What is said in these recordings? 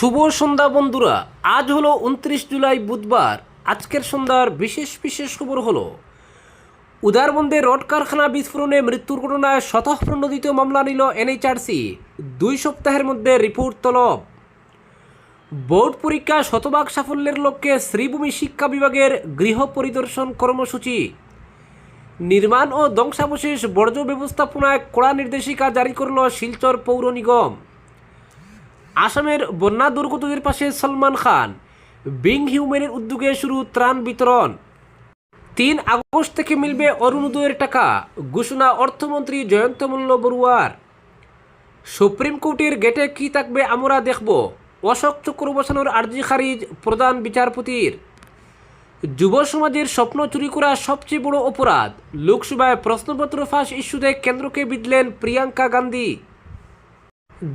শুভ সন্ধ্যা বন্ধুরা। আজ হলো 29 জুলাই বুধবার। আজকের সন্ধ্যার বিশেষ খবর হলো উদারবন্দে রড কারখানা বিস্ফোরণে মৃত্যুর ঘটনায় স্বতঃপ্রণোদিত মামলা নিল এনএইচআরসি। 2 সপ্তাহের মধ্যে রিপোর্ট তলব। বোর্ড পরীক্ষা শতভাগ সাফল্যের লক্ষ্যে শ্রীভূমি শিক্ষা বিভাগের গৃহ পরিদর্শন কর্মসূচি। নির্মাণ ও ধ্বংসাবশেষ বর্জ্য ব্যবস্থাপনায় কড়া নির্দেশিকা জারি করল শিলচর পৌর নিগম। আসামের বন্যা দুর্গতদের পাশে সলমান খান। বিং হিউম্যানের উদ্যোগে শুরু ত্রাণ বিতরণ। 3 আগস্ট থেকে মিলবে অরুণোদয়ের টাকা, ঘোষণা অর্থমন্ত্রী জয়ন্ত মল্ল বড়ুয়ার। সুপ্রিম কোর্টের গেটে কি থাকবে আমরা দেখব, অশোক চক্র বসানোর আর্জি খারিজ প্রধান বিচারপতির। যুব সমাজের স্বপ্ন চুরি করা সবচেয়ে বড় অপরাধ, লোকসভায় প্রশ্নপত্র ফাঁস ইস্যুতে কেন্দ্রকে বিঁধলেন প্রিয়াঙ্কা গান্ধী।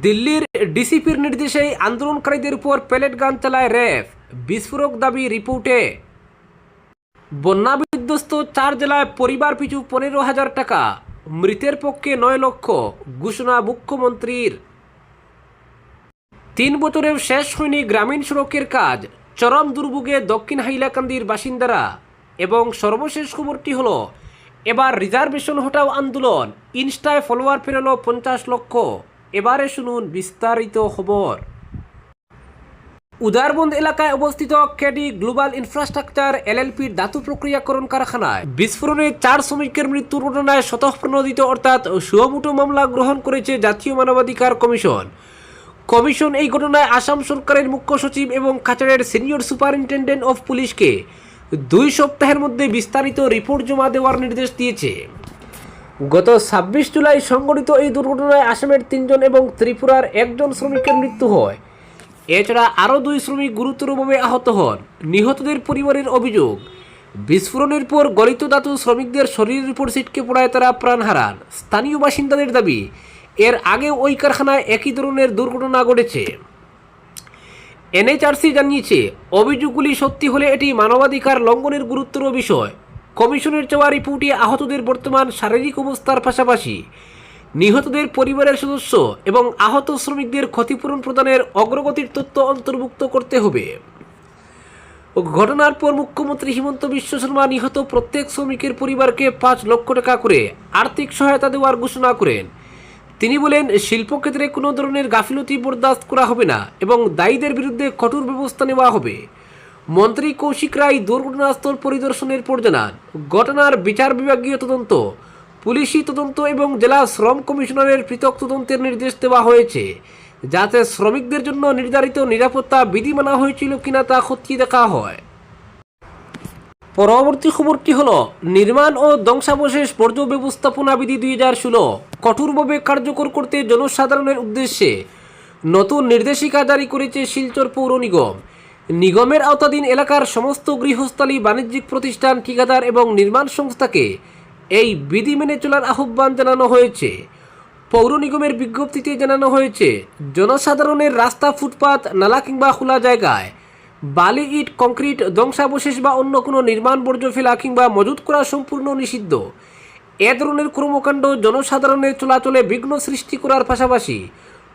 দিল্লির ডিসিপির নির্দেশেই আন্দোলনকারীদের উপর প্যালেট গান চালায় র্যাব, বিস্ফোরক দাবি রিপোর্টে। বন্যা বিধ্বস্ত 4 জেলায় পরিবার পিছু 15,000 টাকা, মৃতের পক্ষে 9 লক্ষ, ঘোষণা মুখ্যমন্ত্রীর। 3 বছরেও শেষ হয়নি গ্রামীণ সড়কের কাজ, চরম দুর্ভোগে দক্ষিণ হাইলাকান্দির বাসিন্দারা। এবং সর্বশেষ খবরটি হলো এবার রিজার্ভেশন হটাও আন্দোলন, ইনস্টায় ফলোয়ার পেরল 50 লক্ষ। এবারে শুনুন বিস্তারিত খবর। উদারবন্দ এলাকায় অবস্থিত কেডি গ্লোবাল ইনফ্রাস্ট্রাকচার এলএলপির ধাতু প্রক্রিয়াকরণ কারখানায় বিস্ফোরণে 4 শ্রমিকের মৃত্যুর ঘটনায় স্বতঃপ্রণোদিত অর্থাৎ সুমোটো মামলা গ্রহণ করেছে জাতীয় মানবাধিকার কমিশন। এই ঘটনায় আসাম সরকারের মুখ্য সচিব এবং কাছাড়ের সিনিয়র সুপারিনটেন্ডেন্ট অফ পুলিশকে 2 সপ্তাহের মধ্যে বিস্তারিত রিপোর্ট জমা দেওয়ার নির্দেশ দিয়েছে। গত 26 জুলাই সংঘটিত এই দুর্ঘটনায় আসামের 3 জন এবং ত্রিপুরার 1 জন শ্রমিকের মৃত্যু হয়। এছাড়া আরও 2 শ্রমিক গুরুতরভাবে আহত হন। নিহতদের পরিবারের অভিযোগ, বিস্ফোরণের পর গলিত ধাতু শ্রমিকদের শরীরের উপর ছিটকে পড়ায় তারা প্রাণ হারান। স্থানীয় বাসিন্দাদের দাবি, এর আগেও ওই কারখানায় একই ধরনের দুর্ঘটনা ঘটেছে। এনএইচআরসি জানিয়েছে, অভিযোগগুলি সত্যি হলে এটি মানবাধিকার লঙ্ঘনের গুরুতর বিষয়। কমিশনের চাওয়া রিপোর্টে আহতদের বর্তমান শারীরিক অবস্থার পাশাপাশি নিহতদের পরিবারের সদস্য এবং আহত শ্রমিকদের ক্ষতিপূরণ প্রদানের অগ্রগতির তথ্য অন্তর্ভুক্ত করতে হবে। ঘটনার পর মুখ্যমন্ত্রী হিমন্ত বিশ্ব শর্মা নিহত প্রত্যেক শ্রমিকের পরিবারকে 5 লক্ষ টাকা করে আর্থিক সহায়তা দেওয়ার ঘোষণা করেন। তিনি বলেন, শিল্পক্ষেত্রে কোনো ধরনের গাফিলতি বরদাস্ত করা হবে না এবং দায়ীদের বিরুদ্ধে কঠোর ব্যবস্থা নেওয়া হবে। মন্ত্রী কৌশিক রায় দুর্ঘটনাস্থল পরিদর্শনের পর জানান, ঘটনার বিচার বিভাগীয় তদন্ত, পুলিশি তদন্ত এবং জেলা শ্রম কমিশনারের পৃথক তদন্তের নির্দেশ দেওয়া হয়েছে, যাতে শ্রমিকদের জন্য নির্ধারিত নিরাপত্তা বিধি মানা হয়েছিল কিনা তা খতিয়ে দেখা হয়। পরবর্তী খবরটি হলো নির্মাণ ও ধ্বংসাবশেষ বর্জ্য ব্যবস্থাপনা বিধি 2016 কঠোরভাবে কার্যকর করতে জনসাধারণের উদ্দেশ্যে নতুন নির্দেশিকা জারি করেছে শিলচর পৌর নিগম। নিগমের আওতাধীন এলাকার সমস্ত গৃহস্থালী, বাণিজ্যিক প্রতিষ্ঠান, ঠিকাদার এবং নির্মাণ সংস্থাকে এই বিধি মেনে চলার আহ্বান জানানো হয়েছে। পৌর নিগমের বিজ্ঞপ্তিতে জানানো হয়েছে, জনসাধারণের রাস্তা, ফুটপাত, নালা কিংবা খোলা জায়গায় বালি, ইট, কংক্রিট, ধ্বংসাবশেষ বা অন্য কোনো নির্মাণ বর্জ্য ফেলা কিংবা মজুত করা সম্পূর্ণ নিষিদ্ধ। এ ধরনের কর্মকাণ্ড জনসাধারণের চলাচলে বিঘ্ন সৃষ্টি করার পাশাপাশি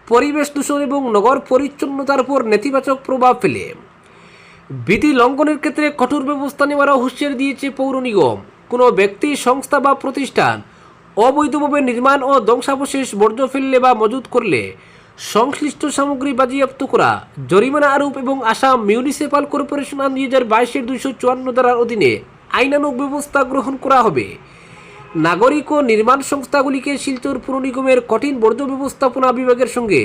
পরিবেশ দূষণ এবং নগর পরিচ্ছন্নতার উপর নেতিবাচক প্রভাব ফেলে। বিধি লঙ্ঘনের ক্ষেত্রে কঠোর ব্যবস্থা নেওয়ারও হুঁশিয়ারি দিয়েছে পৌর নিগম। কোনো ব্যক্তি, সংস্থা বা প্রতিষ্ঠান অবৈধভাবে নির্মাণ ও ধ্বংসাবশেষ বর্জ্য ফেললে বা মজুত করলে সংশ্লিষ্ট সামগ্রী বাজেয়াপ্ত করা, জরিমানা আরোপ এবং আসাম মিউনিসিপ্যাল কর্পোরেশন আইন 2022-এর 254 ধারার অধীনে আইনানুগ ব্যবস্থা গ্রহণ করা হবে। নাগরিক ও নির্মাণ সংস্থাগুলিকে শিলচর পুর নিগমের কঠিন বর্জ্য ব্যবস্থাপনা বিভাগের সঙ্গে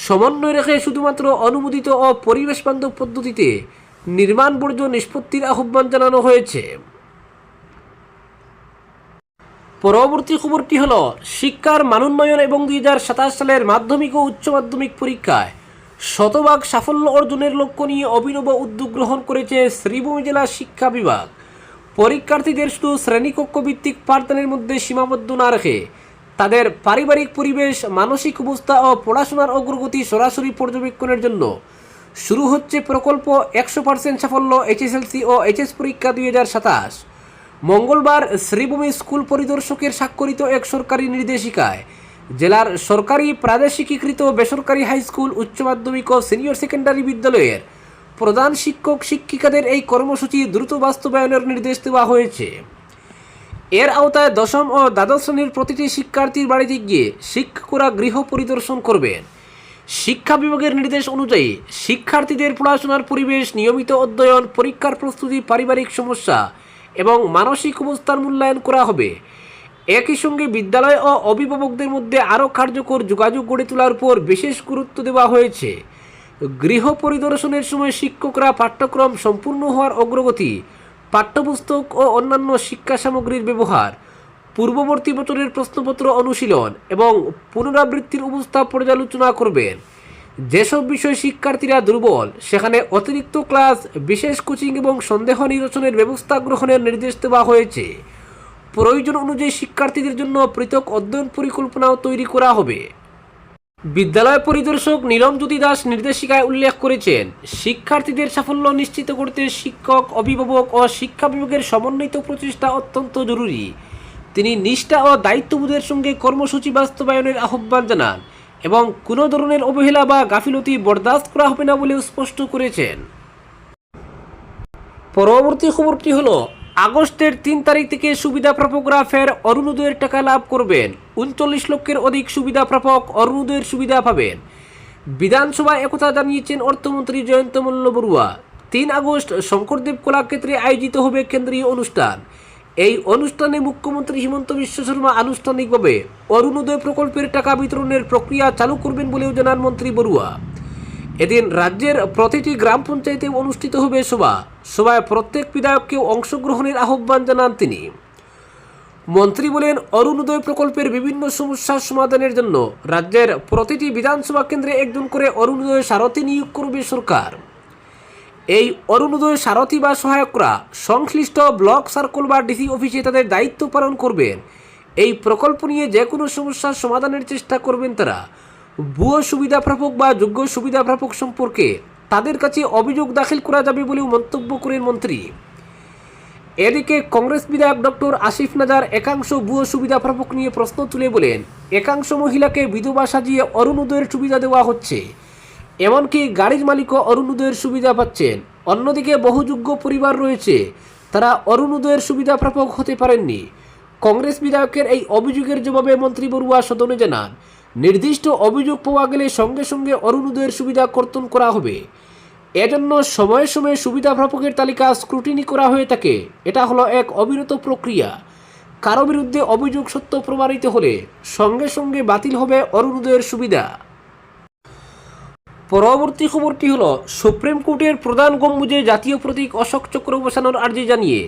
সমন্বয় রেখে শুধুমাত্র অনুমোদিত ও পরিবেশ বান্ধব পদ্ধতিতে নির্মাণ বর্জ্য নিষ্পত্তির আহ্বান জানানো হয়েছে। পরবর্তী খবরটি হলো শিক্ষার মানোন্নয়ন এবং 2027 সালের মাধ্যমিক ও উচ্চ মাধ্যমিক পরীক্ষায় শতভাগ সাফল্য অর্জনের লক্ষ্য নিয়ে অভিনব উদ্যোগ গ্রহণ করেছে শ্রীভূমি জেলা শিক্ষা বিভাগ। পরীক্ষার্থীদের শুধু শ্রেণীকক্ষ ভিত্তিক পাঠদানের মধ্যে সীমাবদ্ধ না রেখে তাদের পারিবারিক পরিবেশ, মানসিক অবস্থা ও পড়াশোনার অগ্রগতি সরাসরি পর্যবেক্ষণের জন্য শুরু হচ্ছে প্রকল্প 100% সাফল্য এইচএসএলসি ও এইচএস পরীক্ষা 2027। মঙ্গলবার শ্রীভূমি স্কুল পরিদর্শকের স্বাক্ষরিত এক সরকারি নির্দেশিকায় জেলার সরকারি প্রাদেশিকীকৃত বেসরকারি হাই স্কুল, উচ্চ মাধ্যমিক ও সিনিয়র সেকেন্ডারি বিদ্যালয়ের প্রধান শিক্ষক শিক্ষিকাদের এই কর্মসূচি দ্রুত বাস্তবায়নের নির্দেশ দেওয়া হয়েছে। এর আওতায় দশম ও দ্বাদশ শ্রেণীর প্রতিটি শিক্ষার্থীর বাড়িতে গিয়ে শিক্ষকরা গৃহ পরিদর্শন করবেন। শিক্ষা বিভাগের নির্দেশ অনুযায়ী শিক্ষার্থীদের পড়াশোনার পরিবেশ, নিয়মিত অধ্যয়ন, পরীক্ষার প্রস্তুতি, পারিবারিক সমস্যা এবং মানসিক অবস্থার মূল্যায়ন করা হবে। একই সঙ্গে বিদ্যালয় ও অভিভাবকদের মধ্যে আরও কার্যকর যোগাযোগ গড়ে তোলার উপর বিশেষ গুরুত্ব দেওয়া হয়েছে। গৃহ পরিদর্শনের সময় শিক্ষকরা পাঠ্যক্রম সম্পূর্ণ হওয়ার অগ্রগতি, পাঠ্যপুস্তক ও অন্যান্য শিক্ষা সামগ্রীর ব্যবহার, পূর্ববর্তী বছরের প্রশ্নপত্র অনুশীলন এবং পুনরাবৃত্তির অবস্থা পর্যালোচনা করবেন। যেসব বিষয়ে শিক্ষার্থীরা দুর্বল সেখানে অতিরিক্ত ক্লাস, বিশেষ কোচিং এবং সন্দেহ নিরসনের ব্যবস্থা গ্রহণের নির্দেশ দেওয়া হয়েছে। প্রয়োজন অনুযায়ী শিক্ষার্থীদের জন্য পৃথক অধ্যয়ন পরিকল্পনাও তৈরি করা হবে। বিদ্যালয় পরিদর্শক নীলমজ্যোতি দাস নির্দেশিকায় উল্লেখ করেছেন, শিক্ষার্থীদের সাফল্য নিশ্চিত করতে শিক্ষক, অভিভাবক ও শিক্ষা বিভাগের সমন্বিত প্রচেষ্টা অত্যন্ত জরুরি। তিনি নিষ্ঠা ও দায়িত্ববোধের সঙ্গে কর্মসূচি বাস্তবায়নের আহ্বান জানান এবং কোনো ধরনের অবহেলা বা গাফিলতি বরদাস্ত করা হবে না বলেও স্পষ্ট করেছেন। পরবর্তী খবরটি হলো, আগস্টের 3 তারিখ থেকে সুবিধাপ্রাপকরা ফের অরুণোদয়ের টাকা লাভ করবেন। 39 লক্ষের অধিক সুবিধাপ্রাপক অরুণোদয়ের সুবিধা পাবেন। বিধানসভায় একথা জানিয়েছেন অর্থমন্ত্রী জয়ন্ত মল্ল বড়ুয়া। 3 আগস্ট শঙ্করদেব কলাক্ষেত্রে আয়োজিত হবে কেন্দ্রীয় অনুষ্ঠান। এই অনুষ্ঠানে মুখ্যমন্ত্রী হিমন্ত বিশ্ব শর্মা আনুষ্ঠানিকভাবে অরুণোদয় প্রকল্পের টাকা বিতরণের প্রক্রিয়া চালু করবেন বলেও জানান মন্ত্রী বড়ুয়া। এদিন রাজ্যের প্রতিটি গ্রাম পঞ্চায়েতে অনুষ্ঠিত হবে সভায় প্রত্যেক বিধায়ককেও অংশগ্রহণের আহ্বান জানান তিনি। মন্ত্রী বলেন, অরুণোদয় প্রকল্পের বিভিন্ন সমস্যার সমাধানের জন্য রাজ্যের প্রতিটি বিধানসভা কেন্দ্রে একজন করে অরুণোদয় সারথি নিয়োগ করবে সরকার। এই অরুণোদয় সারথি বা সহায়করা সংশ্লিষ্ট ব্লক, সার্কেল বা ডিসি অফিসে তাদের দায়িত্ব পালন করবেন। এই প্রকল্প নিয়ে যে কোনো সমস্যার সমাধানের চেষ্টা করবেন তারা। ভুয়ো সুবিধাপ্রাপক বা যোগ্য সুবিধাপ্রাপক সম্পর্কে তাদের কাছে অভিযোগ দাখিল করা যাবে বলেও মন্তব্য করেন মন্ত্রী। এদিকে কংগ্রেস বিধায়ক ডক্টর আসিফ নাজার একাংশ ভুয়ো সুবিধাপ্রাপক নিয়ে প্রশ্ন তুলে বলেন, একাংশ মহিলাকে বিধবা সাজিয়ে অরুণোদয়ের সুবিধা দেওয়া হচ্ছে, এমনকি গাড়ির মালিকও অরুণোদয়ের সুবিধা পাচ্ছেন। অন্যদিকে বহু যোগ্য পরিবার রয়েছে, তারা অরুণোদয়ের সুবিধাপ্রাপক হতে পারেননি। কংগ্রেস বিধায়কের এই অভিযোগের জবাবে মন্ত্রী বড়ুয়া সদনে জানান, নির্দিষ্ট অভিযোগ পাওয়া গেলে সঙ্গে সঙ্গে অরুণোদয়ের সুবিধা কর্তন করা হবে। এজন্য সময়ে সময়ে সুবিধাপ্রাপকের তালিকা স্ক্রুটিনি করা হয়ে থাকে। এটা হলো এক অবিরত প্রক্রিয়া। কারো বিরুদ্ধে অভিযোগ সত্য প্রমাণিত হলে সঙ্গে সঙ্গে বাতিল হবে অরুণোদয়ের সুবিধা। পরবর্তী খবরটি হলো, সুপ্রিম কোর্টের প্রধান গম্বুজে জাতীয় প্রতীক অশোক চক্র বসানোর আর্জি জানিয়ে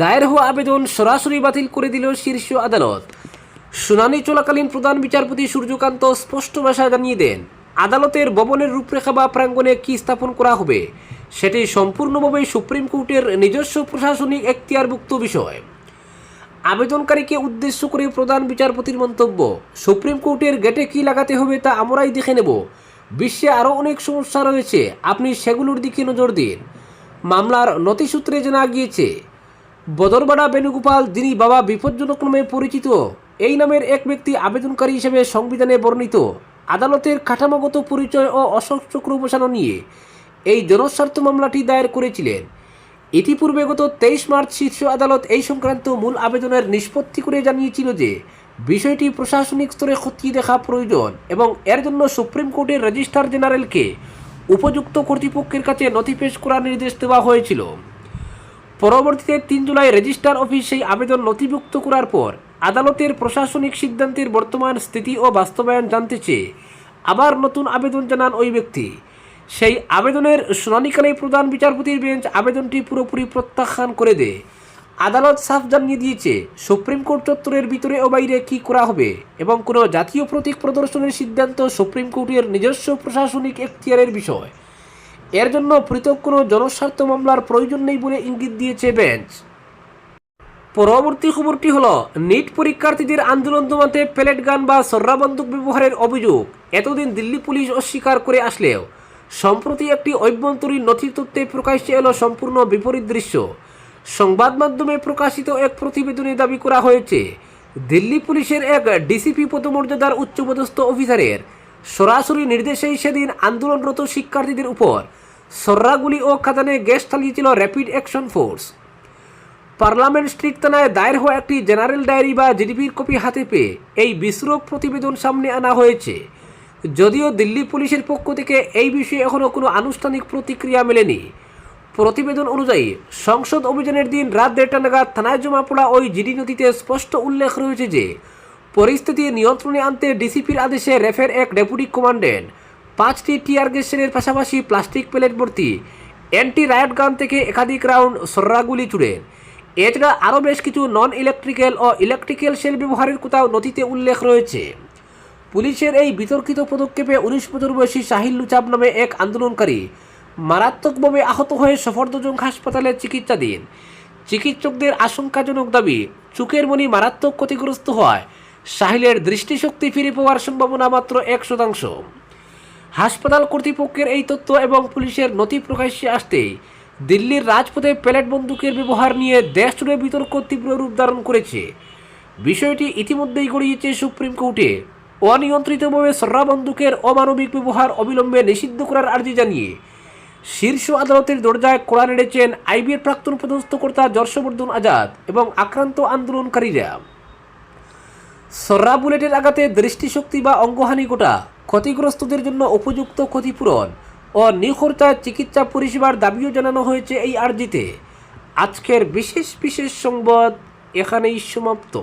দায়ের হওয়া আবেদন সরাসরি বাতিল করে দিল শীর্ষ আদালত। শুনানি চলাকালীন প্রধান বিচারপতি সূর্যকান্ত স্পষ্ট ভাষায় জানিয়ে দেন, আদালতের ভবনের রূপরেখা বা প্রাঙ্গণে কী স্থাপন করা হবে সেটি সম্পূর্ণভাবে সুপ্রিম কোর্টের নিজস্ব প্রশাসনিক এখতিয়ারভুক্ত বিষয়। আবেদনকারীকে উদ্দেশ্য করে প্রধান বিচারপতির মন্তব্য, সুপ্রিম কোর্টের গেটে কী লাগাতে হবে তা আমরাই দেখে নেব। বিশ্বে আরও অনেক সমস্যা রয়েছে, আপনি সেগুলোর দিকে নজর দিন। মামলার নথিসূত্রে জানা গিয়েছে, বদরবাড়া বেণুগোপাল, যিনি বাবা বিপজ্জনক নামে পরিচিত, এই নামের এক ব্যক্তি আবেদনকারী হিসেবে সংবিধানে বর্ণিত আদালতের কাঠামোগত পরিচয় ও অশোক চক্র বসানো নিয়ে এই জনস্বার্থ মামলাটি দায়ের করেছিলেন। ইতিপূর্বে গত 23 মার্চ শীর্ষ আদালত এই সংক্রান্ত মূল আবেদনের নিষ্পত্তি করে জানিয়েছিল যে বিষয়টি প্রশাসনিক স্তরে খতিয়ে দেখা প্রয়োজন এবং এর জন্য সুপ্রিম কোর্টের রেজিস্ট্রার জেনারেলকে উপযুক্ত কর্তৃপক্ষের কাছে নথি পেশ করার নির্দেশ দেওয়া হয়েছিল। পরবর্তীতে 3 জুলাই রেজিস্ট্রার অফিস সেই আবেদন নথিভুক্ত করার পর আদালতের প্রশাসনিক সিদ্ধান্তের বর্তমান স্থিতি ও বাস্তবায়ন জানতে চেয়ে আবার নতুন আবেদন জানান ওই ব্যক্তি। সেই আবেদনের শুনানিকালে প্রধান বিচারপতির বেঞ্চ আবেদনটি পুরোপুরি প্রত্যাখ্যান করে দেয়। আদালত সাফ জানিয়ে দিয়েছে, সুপ্রিম কোর্ট চত্বরের ভিতরে ও বাইরে কী করা হবে এবং কোনো জাতীয় প্রতীক প্রদর্শনের সিদ্ধান্ত সুপ্রিম কোর্টের নিজস্ব প্রশাসনিক এখতিয়ারের বিষয়। এর জন্য পৃথক কোনো জনস্বার্থ মামলার প্রয়োজন নেই বলে ইঙ্গিত দিয়েছে বেঞ্চ। পরবর্তী খবরটি হলো, নিট পরীক্ষার্থীদের আন্দোলন দমাতে প্যালেট গান বা সর্রা বন্দুক ব্যবহারের অভিযোগ এতদিন দিল্লি পুলিশ অস্বীকার করে আসলেও সম্প্রতি একটি অভ্যন্তরীণ নথির তথ্যে প্রকাশ্যে এলো সম্পূর্ণ বিপরীত দৃশ্য। সংবাদ মাধ্যমে প্রকাশিত এক প্রতিবেদনে দাবি করা হয়েছে দিল্লি পুলিশের এক ডিসিপি পদমর্যাদার উচ্চপদস্থ অফিসারের সরাসরি নির্দেশেই সেদিন আন্দোলনরত শিক্ষার্থীদের উপর সর্রাগুলি ও কাঁদানে গ্যাস চালিয়েছিল rapid action force. Parliament street থানায় দায়ের হওয়া একটি জেনারেল ডায়েরি বা জিডিপির কপি হাতে পেয়ে এই বিস্ফোরক প্রতিবেদন সামনে আনা হয়েছে। যদিও দিল্লি পুলিশের পক্ষ থেকে এই বিষয়ে এখনও কোনো আনুষ্ঠানিক প্রতিক্রিয়া মেলেনি। প্রতিবেদন অনুযায়ী সংসদ অভিযানের দিন রাত 1:30 নাগাদ থানায় জমা পড়া ওই জিডি নথিতে স্পষ্ট উল্লেখ রয়েছে যে পরিস্থিতি নিয়ন্ত্রণে আনতে ডিসিপির আদেশে র্যাফের এক ডেপুটি কমান্ড্যান্ট 5টি টিয়ার গ্যাস শেলের পাশাপাশি প্লাস্টিক প্লেট ভর্তি অ্যান্টি রায়ট গান থেকে একাধিক রাউন্ড সর্রাগুলি ছুড়েন। এছাড়া আরও বেশ কিছু নন ইলেকট্রিক্যাল ও ইলেকট্রিক্যাল শেল ব্যবহারের কোথাও নথিতে উল্লেখ রয়েছে। পুলিশের এই বিতর্কিত পদক্ষেপে 19 বছর বয়সী সাহিল লুচাব নামে এক আন্দোলনকারী মারাত্মকভাবে আহত হয়ে সফরদজং হাসপাতালে চিকিৎসাধীন। চিকিৎসকদের আশঙ্কাজনক দাবি, চোখের মণি মারাত্মক ক্ষতিগ্রস্ত হওয়ায় সাহিলের দৃষ্টিশক্তি ফিরে পাওয়ার সম্ভাবনা মাত্র 1%। হাসপাতাল কর্তৃপক্ষের এই তথ্য এবং পুলিশের নথি প্রকাশ্যে আসতেই দিল্লির রাজপথে প্যালেট বন্দুকের ব্যবহার নিয়ে দেশ জুড়ে বিতর্ক তীব্র রূপ ধারণ করেছে। বিষয়টি ইতিমধ্যেই গড়িয়েছে সুপ্রিম কোর্টে। অনিয়ন্ত্রিতভাবে সর্রা বন্দুকের অমানবিক ব্যবহার অবিলম্বে নিষিদ্ধ করার আর্জি জানিয়ে শীর্ষ আদালতের দরজায় কড়া নেড়েছেন আইবির প্রাক্তন পদস্থ কর্তা হর্ষবর্ধন আজাদ এবং আক্রান্ত আন্দোলনকারীরা। সর্রা বুলেটের আঘাতে দৃষ্টিশক্তি বা অঙ্গহানি ঘটা, ক্ষতিগ্রস্তদের জন্য উপযুক্ত ক্ষতিপূরণ ও নিখরচায় চিকিৎসা পরিষেবার দাবিও জানানো হয়েছে এই আর্জিতে। আজকের বিশেষ সংবাদ এখানেই সমাপ্ত।